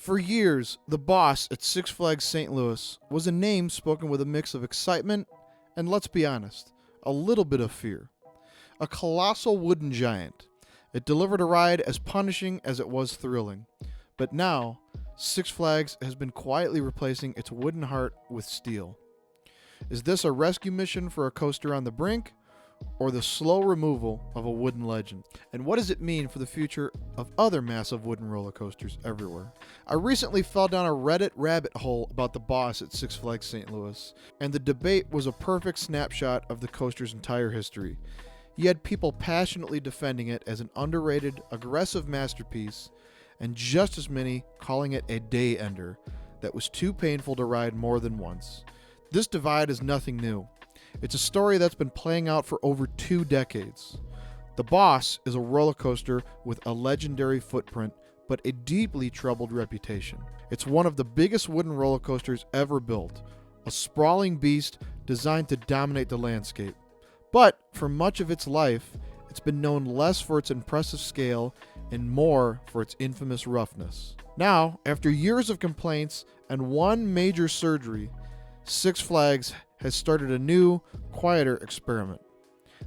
For years, the Boss at Six Flags St. Louis was a name spoken with a mix of excitement and, let's be honest, a little bit of fear. A colossal wooden giant, it delivered a ride as punishing as it was thrilling. But now, Six Flags has been quietly replacing its wooden heart with steel. Is this a rescue mission for a coaster on the brink, or the slow removal of a wooden legend? And what does it mean for the future of other massive wooden roller coasters everywhere? I recently fell down a Reddit rabbit hole about the Boss at Six Flags St. Louis, and the debate was a perfect snapshot of the coaster's entire history. You had people passionately defending it as an underrated, aggressive masterpiece, and just as many calling it a day ender that was too painful to ride more than once. This divide is nothing new. It's a story that's been playing out for over 2 decades. The Boss is a roller coaster with a legendary footprint, but a deeply troubled reputation. It's one of the biggest wooden roller coasters ever built, a sprawling beast designed to dominate the landscape. But for much of its life, it's been known less for its impressive scale and more for its infamous roughness. Now, after years of complaints and one major surgery, Six Flags has started a new, quieter experiment.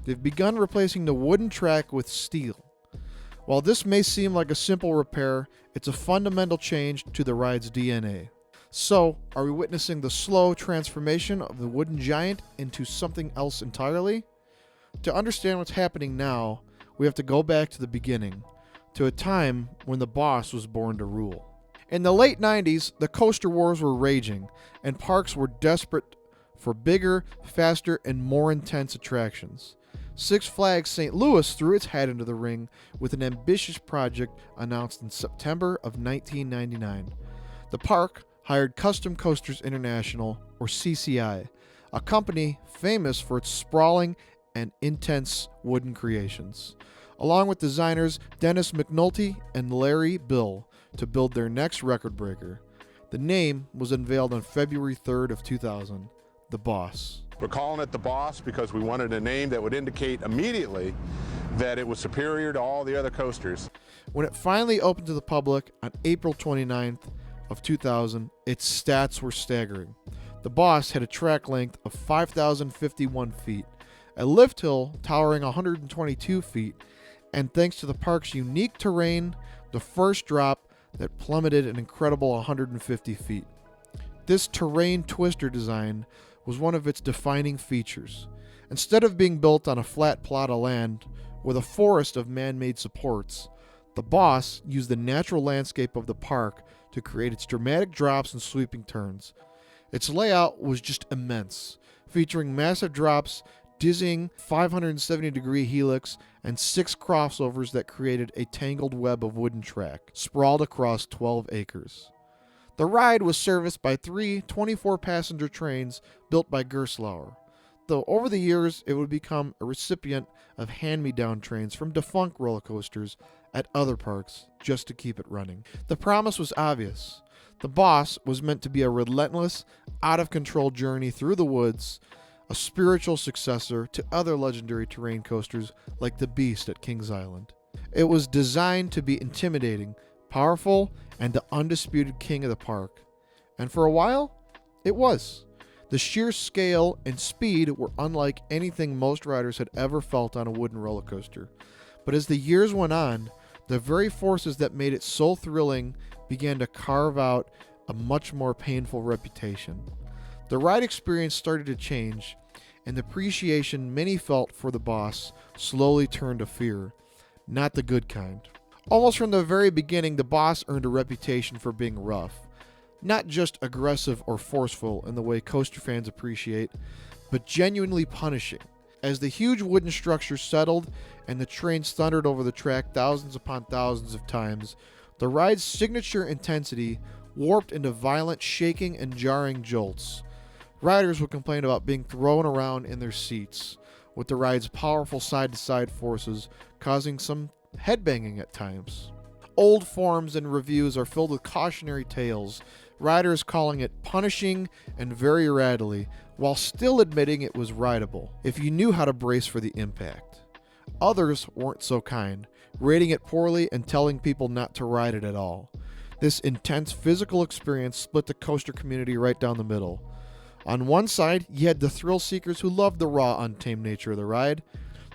They've begun replacing the wooden track with steel. While this may seem like a simple repair, it's a fundamental change to the ride's DNA. So, are we witnessing the slow transformation of the wooden giant into something else entirely? To understand what's happening now, we have to go back to the beginning, to a time when the Boss was born to rule. In the late 90s, the coaster wars were raging, and parks were desperate for bigger, faster, and more intense attractions. Six Flags St. Louis threw its hat into the ring with an ambitious project announced in September of 1999. The park hired Custom Coasters International, or CCI, a company famous for its sprawling and intense wooden creations, along with designers Dennis McNulty and Larry Bill, to build their next record breaker. The name was unveiled on February 3rd of 2000, the Boss. We're calling it the Boss because we wanted a name that would indicate immediately that it was superior to all the other coasters. When it finally opened to the public on April 29th of 2000, its stats were staggering. The Boss had a track length of 5,051 feet, a lift hill towering 122 feet, and thanks to the park's unique terrain, the first drop that plummeted an incredible 150 feet. This terrain twister design was one of its defining features. Instead of being built on a flat plot of land with a forest of man-made supports, the Boss used the natural landscape of the park to create its dramatic drops and sweeping turns. Its layout was just immense, featuring massive drops, dizzying 570-degree helix, and 6 crossovers that created a tangled web of wooden track, sprawled across 12 acres. The ride was serviced by 3 24-passenger trains built by Gerstlauer, though over the years it would become a recipient of hand-me-down trains from defunct roller coasters at other parks just to keep it running. The promise was obvious. The Boss was meant to be a relentless, out-of-control journey through the woods, a spiritual successor to other legendary terrain coasters like the Beast at Kings Island. It was designed to be intimidating, powerful, and the undisputed king of the park. And for a while, it was. The sheer scale and speed were unlike anything most riders had ever felt on a wooden roller coaster. But as the years went on, the very forces that made it so thrilling began to carve out a much more painful reputation. The ride experience started to change, and the appreciation many felt for the Boss slowly turned to fear, not the good kind. Almost from the very beginning, the Boss earned a reputation for being rough. Not just aggressive or forceful in the way coaster fans appreciate, but genuinely punishing. As the huge wooden structure settled and the trains thundered over the track thousands upon thousands of times, the ride's signature intensity warped into violent shaking and jarring jolts. Riders would complain about being thrown around in their seats, with the ride's powerful side-to-side forces causing some headbanging at times. Old forums and reviews are filled with cautionary tales, riders calling it punishing and very rattly, while still admitting it was rideable, if you knew how to brace for the impact. Others weren't so kind, rating it poorly and telling people not to ride it at all. This intense physical experience split the coaster community right down the middle. On one side, you had the thrill seekers who loved the raw, untamed nature of the ride.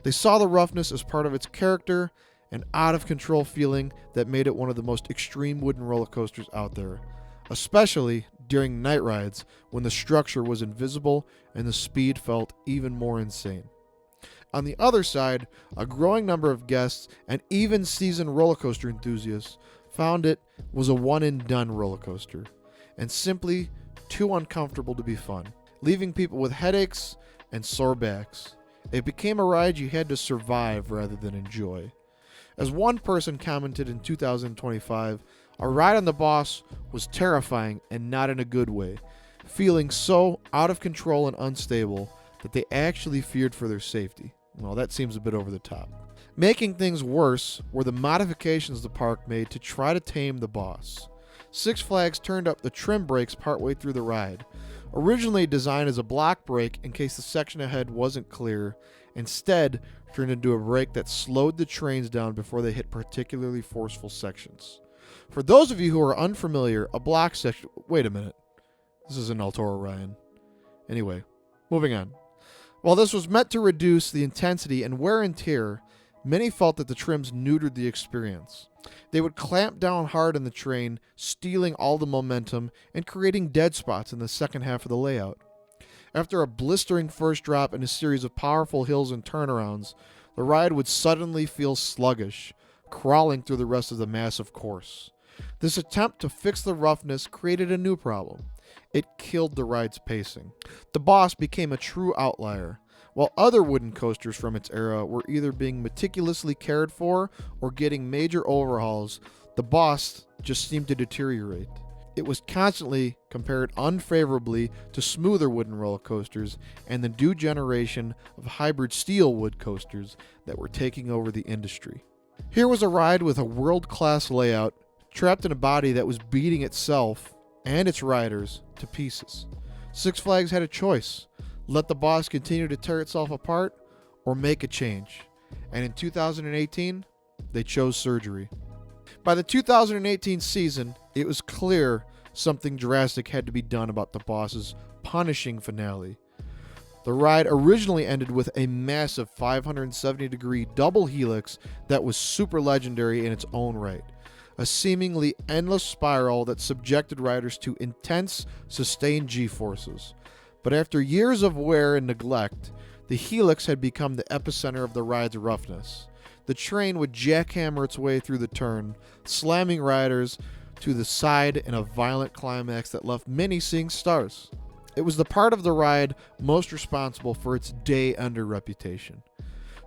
They saw the roughness as part of its character, an out-of-control feeling that made it one of the most extreme wooden roller coasters out there, especially during night rides when the structure was invisible and the speed felt even more insane. On the other side, a growing number of guests and even seasoned roller coaster enthusiasts found it was a one-and-done roller coaster, and simply too uncomfortable to be fun, leaving people with headaches and sore backs. It became a ride you had to survive rather than enjoy. As one person commented in 2025, a ride on the Boss was terrifying and not in a good way, feeling so out of control and unstable that they actually feared for their safety. Well, that seems a bit over the top. Making things worse were the modifications the park made to try to tame the Boss. Six Flags turned up the trim brakes partway through the ride. Originally designed as a block brake in case the section ahead wasn't clear, instead turned into a brake that slowed the trains down before they hit particularly forceful sections. For those of you who are unfamiliar, a block section... Wait a minute. This isn't El Toro, Ryan. Anyway, moving on. While this was meant to reduce the intensity and wear and tear, many felt that the trims neutered the experience. They would clamp down hard on the train, stealing all the momentum and creating dead spots in the second half of the layout. After a blistering first drop and a series of powerful hills and turnarounds, the ride would suddenly feel sluggish, crawling through the rest of the massive course. This attempt to fix the roughness created a new problem. It killed the ride's pacing. The Boss became a true outlier. While other wooden coasters from its era were either being meticulously cared for or getting major overhauls, the Boss just seemed to deteriorate. It was constantly compared unfavorably to smoother wooden roller coasters and the new generation of hybrid steel wood coasters that were taking over the industry. Here was a ride with a world-class layout, trapped in a body that was beating itself and its riders to pieces. Six Flags had a choice: let the Boss continue to tear itself apart or make a change. And in 2018, they chose surgery. By the 2018 season, it was clear something drastic had to be done about the Boss's punishing finale. The ride originally ended with a massive 570-degree double helix that was super legendary in its own right. A seemingly endless spiral that subjected riders to intense, sustained G-forces. But after years of wear and neglect, the Helix had become the epicenter of the ride's roughness. The train would jackhammer its way through the turn, slamming riders to the side in a violent climax that left many seeing stars. It was the part of the ride most responsible for its day-under reputation.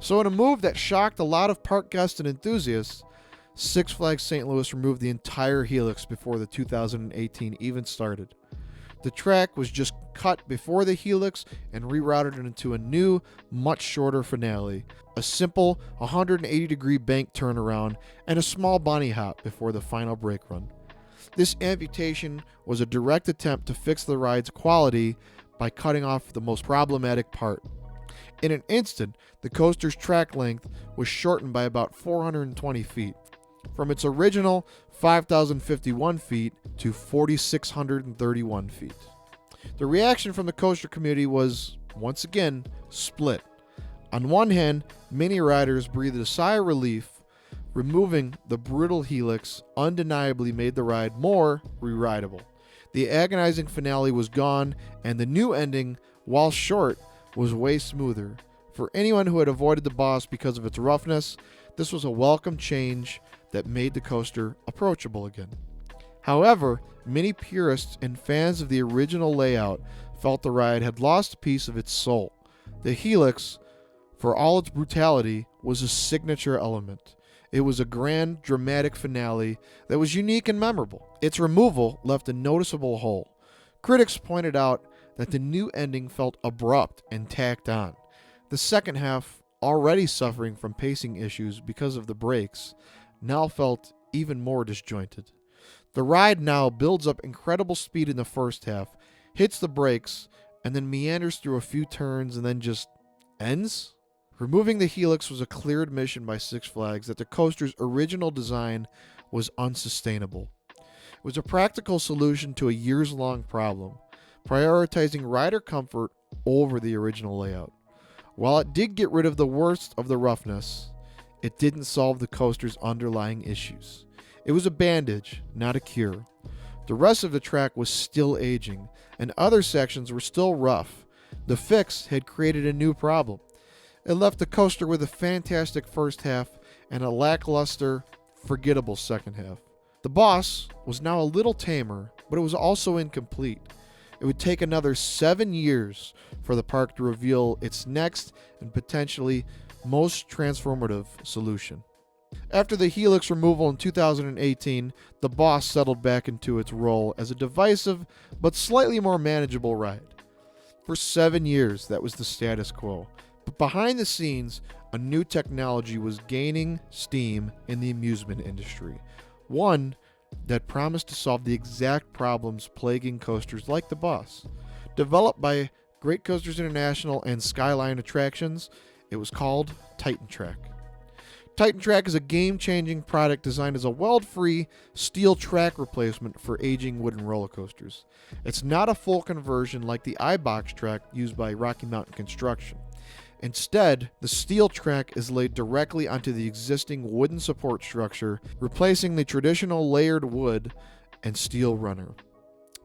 So in a move that shocked a lot of park guests and enthusiasts, Six Flags St. Louis removed the entire Helix before the 2018 even started. The track was just cut before the Helix and rerouted into a new, much shorter finale, a simple 180-degree bank turnaround, and a small bunny hop before the final brake run. This amputation was a direct attempt to fix the ride's quality by cutting off the most problematic part. In an instant, the coaster's track length was shortened by about 420 feet, from its original 5,051 feet to 4,631 feet. The reaction from the coaster community was, once again, split. On one hand, many riders breathed a sigh of relief. Removing the brutal Helix undeniably made the ride more re-rideable. The agonizing finale was gone, and the new ending, while short, was way smoother. For anyone who had avoided the Boss because of its roughness, this was a welcome change that made the coaster approachable again. However, many purists and fans of the original layout felt the ride had lost a piece of its soul. The Helix, for all its brutality, was a signature element. It was a grand, dramatic finale that was unique and memorable. Its removal left a noticeable hole. Critics pointed out that the new ending felt abrupt and tacked on. The second half, already suffering from pacing issues because of the brakes, now felt even more disjointed. The ride now builds up incredible speed in the first half, hits the brakes, and then meanders through a few turns and then just ends? Removing the Helix was a clear admission by Six Flags that the coaster's original design was unsustainable. was a practical solution to a years-long problem, prioritizing rider comfort over the original layout. While it did get rid of the worst of the roughness, it didn't solve the coaster's underlying issues. It was a bandage, not a cure. The rest of the track was still aging, and other sections were still rough. The fix had created a new problem. It left the coaster with a fantastic first half and a lackluster, forgettable second half. The Boss was now a little tamer, but it was also incomplete. It would take another 7 years for the park to reveal its next and potentially most transformative solution. After the Helix removal in 2018, the Boss settled back into its role as a divisive but slightly more manageable ride. For 7 years, that was the status quo. But behind the scenes, a new technology was gaining steam in the amusement industry. One that promised to solve the exact problems plaguing coasters like the Boss. Developed by Great Coasters International and Skyline Attractions, it was called Titan Track. Titan Track is a game-changing product designed as a weld-free steel track replacement for aging wooden roller coasters. It's not a full conversion like the iBox track used by Rocky Mountain Construction. Instead, the steel track is laid directly onto the existing wooden support structure, replacing the traditional layered wood and steel runner.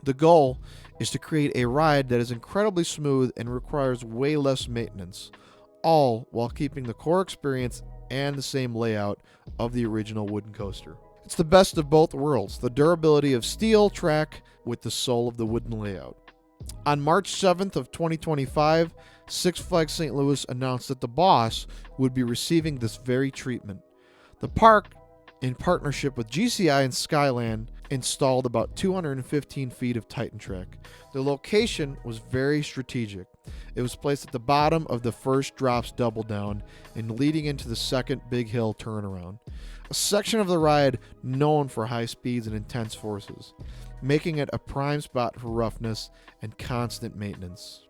The goal is to create a ride that is incredibly smooth and requires way less maintenance, all while keeping the core experience and the same layout of the original wooden coaster. It's the best of both worlds, the durability of steel track with the soul of the wooden layout. On March 7th of 2025, Six Flags St. Louis announced that the Boss would be receiving this very treatment. The park, in partnership with GCI and Skyland, installed about 215 feet of Titan Track. The location was very strategic. It was placed at the bottom of the first drop's double down and leading into the second big hill turnaround, a section of the ride known for high speeds and intense forces, making it a prime spot for roughness and constant maintenance.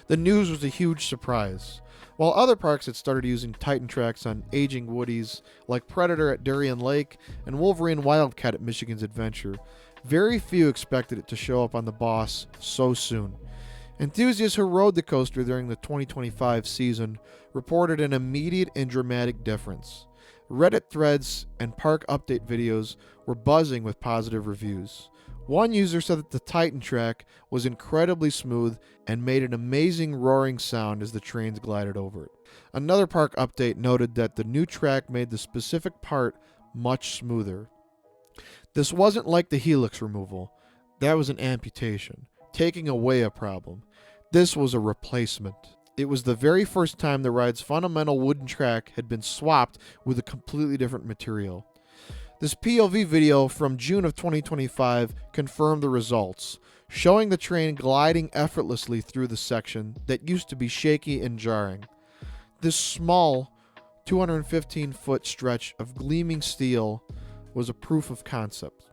The news was a huge surprise. While other parks had started using Titan Tracks on aging woodies like Predator at Darien Lake and Wolverine Wildcat at Michigan's Adventure, very few expected it to show up on the Boss so soon. Enthusiasts who rode the coaster during the 2025 season reported an immediate and dramatic difference. Reddit threads and park update videos were buzzing with positive reviews. One user said that the Titan Track was incredibly smooth and made an amazing roaring sound as the trains glided over it. Another park update noted that the new track made the specific part much smoother. This wasn't like the Helix removal. That was an amputation, taking away a problem. This was a replacement. It was the very first time the ride's fundamental wooden track had been swapped with a completely different material. This POV video from June of 2025 confirmed the results, showing the train gliding effortlessly through the section that used to be shaky and jarring. This small 215-foot stretch of gleaming steel was a proof of concept,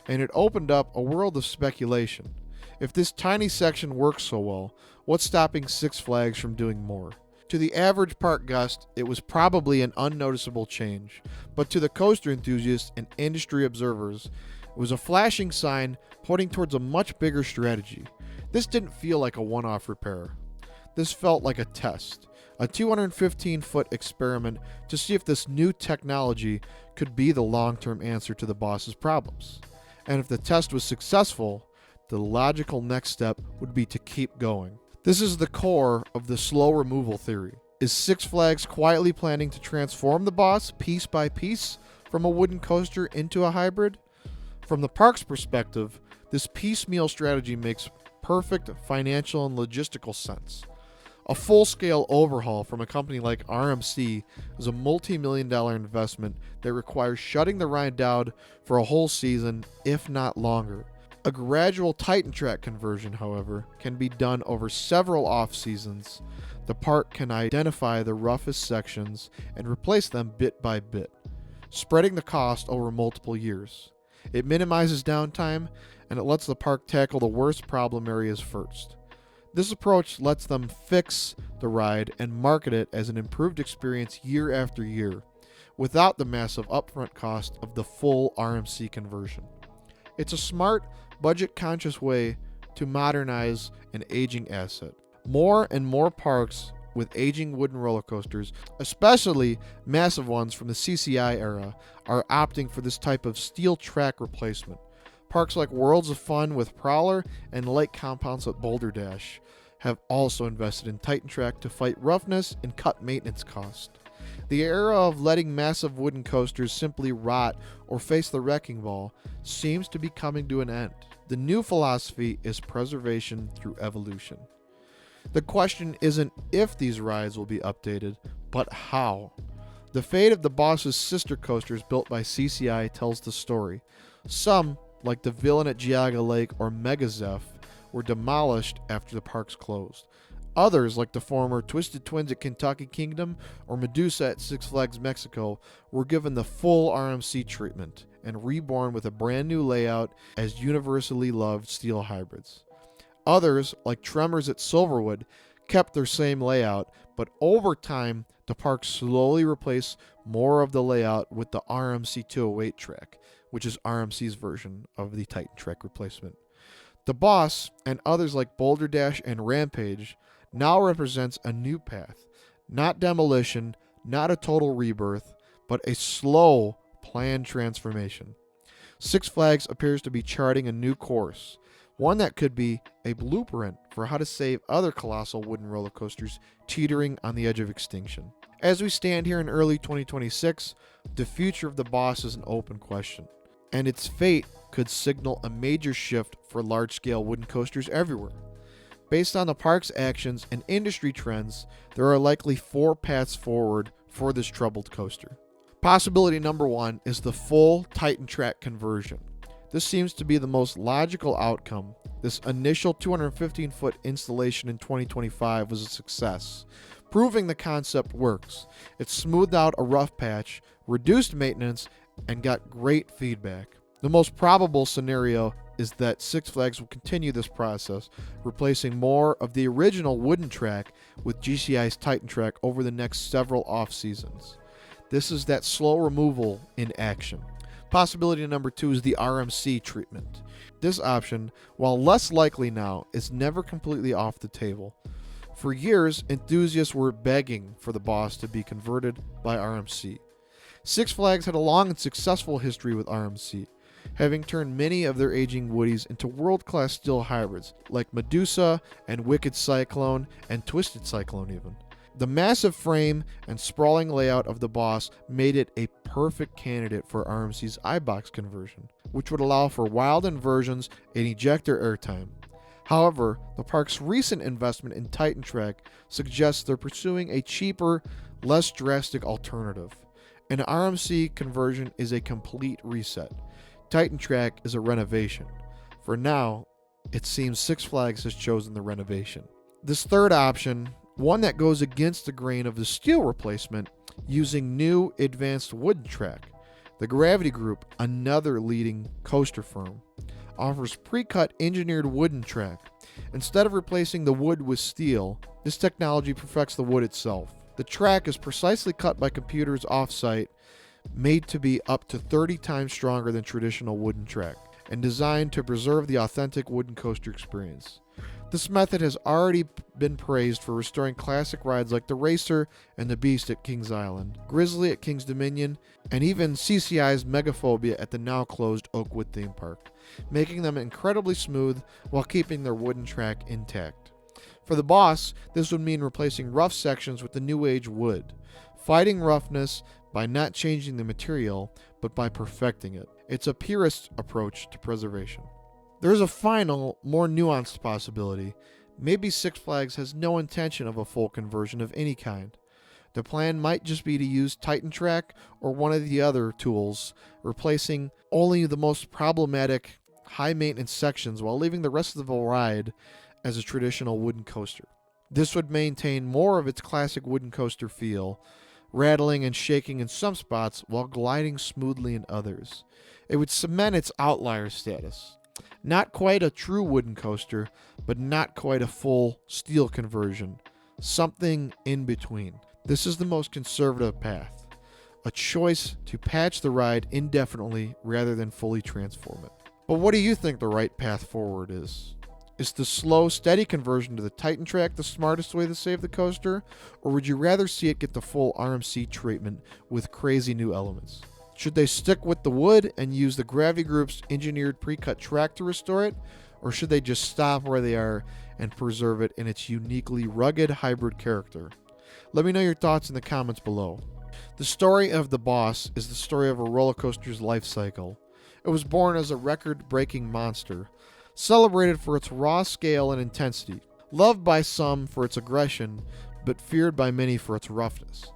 and it opened up a world of speculation. If this tiny section works so well, what's stopping Six Flags from doing more? To the average park guest, it was probably an unnoticeable change, but to the coaster enthusiasts and industry observers, it was a flashing sign pointing towards a much bigger strategy. This didn't feel like a one-off repair. This felt like a test, a 215-foot experiment to see if this new technology could be the long-term answer to the Boss's problems. And if the test was successful, the logical next step would be to keep going. This is the core of the slow removal theory. Is Six Flags quietly planning to transform the Boss piece by piece from a wooden coaster into a hybrid? From the park's perspective, this piecemeal strategy makes perfect financial and logistical sense. A full-scale overhaul from a company like RMC is a multi-million-dollar investment that requires shutting the ride down for a whole season, if not longer. A gradual Titan Track conversion, however, can be done over several off-seasons. The park can identify the roughest sections and replace them bit by bit, spreading the cost over multiple years. It minimizes downtime, and it lets the park tackle the worst problem areas first. This approach lets them fix the ride and market it as an improved experience year after year, without the massive upfront cost of the full RMC conversion. It's a smart, budget-conscious way to modernize an aging asset. More and more parks with aging wooden roller coasters, especially massive ones from the CCI era, are opting for this type of steel track replacement. Parks like Worlds of Fun with Prowler and lake compounds at Boulder Dash have also invested in Titan Track to fight roughness and cut maintenance costs. The era of letting massive wooden coasters simply rot or face the wrecking ball seems to be coming to an end. The new philosophy is preservation through evolution. The question isn't if these rides will be updated, but how. The fate of the Boss's sister coasters built by CCI tells the story. Some, like the Villain at Geauga Lake or Mega Zeph, were demolished after the parks closed. Others, like the former Twisted Twins at Kentucky Kingdom or Medusa at Six Flags Mexico, were given the full RMC treatment and reborn with a brand new layout as universally loved steel hybrids. Others, like Tremors at Silverwood, kept their same layout, but over time, the park slowly replaced more of the layout with the RMC 208 track, which is RMC's version of the Titan Track replacement. The Boss, and others like Boulder Dash and Rampage, now represents a new path. Not demolition, not a total rebirth, but a slow, planned transformation. Six Flags appears to be charting a new course, one that could be a blueprint for how to save other colossal wooden roller coasters teetering on the edge of extinction. As we stand here in early 2026, the future of the Boss is an open question, and its fate could signal a major shift for large-scale wooden coasters everywhere. Based on the park's actions and industry trends, there are likely 4 paths forward for this troubled coaster. Possibility number 1 is the full Titan Track conversion. This seems to be the most logical outcome. This initial 215-foot installation in 2025 was a success, proving the concept works. It smoothed out a rough patch, reduced maintenance, and got great feedback. The most probable scenario is that Six Flags will continue this process, replacing more of the original wooden track with GCI's Titan Track over the next several off-seasons. This is that slow removal in action. Possibility number 2 is the RMC treatment. This option, while less likely now, is never completely off the table. For years, enthusiasts were begging for the Boss to be converted by RMC. Six Flags had a long and successful history with RMC, having turned many of their aging Woodies into world-class steel hybrids, like Medusa and Wicked Cyclone and Twisted Cyclone even. The massive frame and sprawling layout of the Boss made it a perfect candidate for RMC's iBox conversion, which would allow for wild inversions and ejector airtime. However, the park's recent investment in Titan Track suggests they're pursuing a cheaper, less drastic alternative. An RMC conversion is a complete reset. Titan Track is a renovation. For now, it seems Six Flags has chosen the renovation. This third option, one that goes against the grain of the steel replacement, using new advanced wooden track. The Gravity Group, another leading coaster firm, offers pre-cut engineered wooden track. Instead of replacing the wood with steel, this technology perfects the wood itself. The track is precisely cut by computers off-site, made to be up to 30 times stronger than traditional wooden track, and designed to preserve the authentic wooden coaster experience. This method has already been praised for restoring classic rides like the Racer and the Beast at Kings Island, Grizzly at Kings Dominion, and even CCI's Megaphobia at the now closed Oakwood theme park, making them incredibly smooth while keeping their wooden track intact. For the Boss, this would mean replacing rough sections with the new age wood, fighting roughness by not changing the material, but by perfecting it. It's a purist approach to preservation. There's a final, more nuanced possibility. Maybe Six Flags has no intention of a full conversion of any kind. The plan might just be to use Titan Track or one of the other tools, replacing only the most problematic, high-maintenance sections while leaving the rest of the ride as a traditional wooden coaster. This would maintain more of its classic wooden coaster feel, rattling and shaking in some spots while gliding smoothly in others. It would cement its outlier status. Not quite a true wooden coaster, but not quite a full steel conversion. Something in between. This is the most conservative path. A choice to patch the ride indefinitely rather than fully transform it. But what do you think the right path forward is? Is the slow, steady conversion to the Titan track the smartest way to save the coaster? Or would you rather see it get the full RMC treatment with crazy new elements? Should they stick with the wood and use the Gravity Group's engineered pre-cut track to restore it? Or should they just stop where they are and preserve it in its uniquely rugged hybrid character? Let me know your thoughts in the comments below. The story of the Boss is the story of a roller coaster's life cycle. It was born as a record-breaking monster, celebrated for its raw scale and intensity, loved by some for its aggression, but feared by many for its roughness.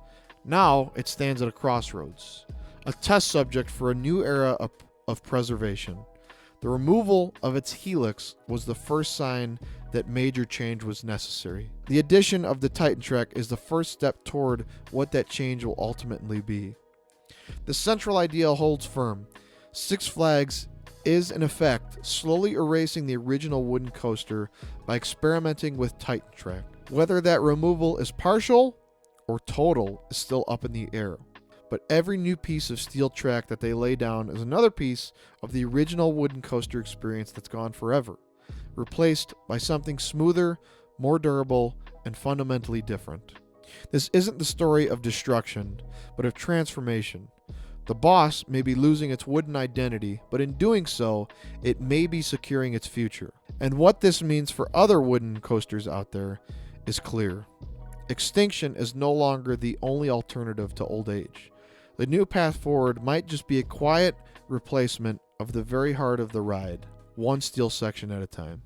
Now it stands at a crossroads, a test subject for a new era of preservation. The removal of its helix was the first sign that major change was necessary. The addition of the Titan track is the first step toward what that change will ultimately be. The central idea holds firm. Six Flags is, in effect, slowly erasing the original wooden coaster by experimenting with Titan track. Whether that removal is partial or total is still up in the air. But every new piece of steel track that they lay down is another piece of the original wooden coaster experience that's gone forever, replaced by something smoother, more durable, and fundamentally different. This isn't the story of destruction, but of transformation. The Boss may be losing its wooden identity, but in doing so, it may be securing its future. And what this means for other wooden coasters out there is clear. Extinction is no longer the only alternative to old age. The new path forward might just be a quiet replacement of the very heart of the ride, one steel section at a time.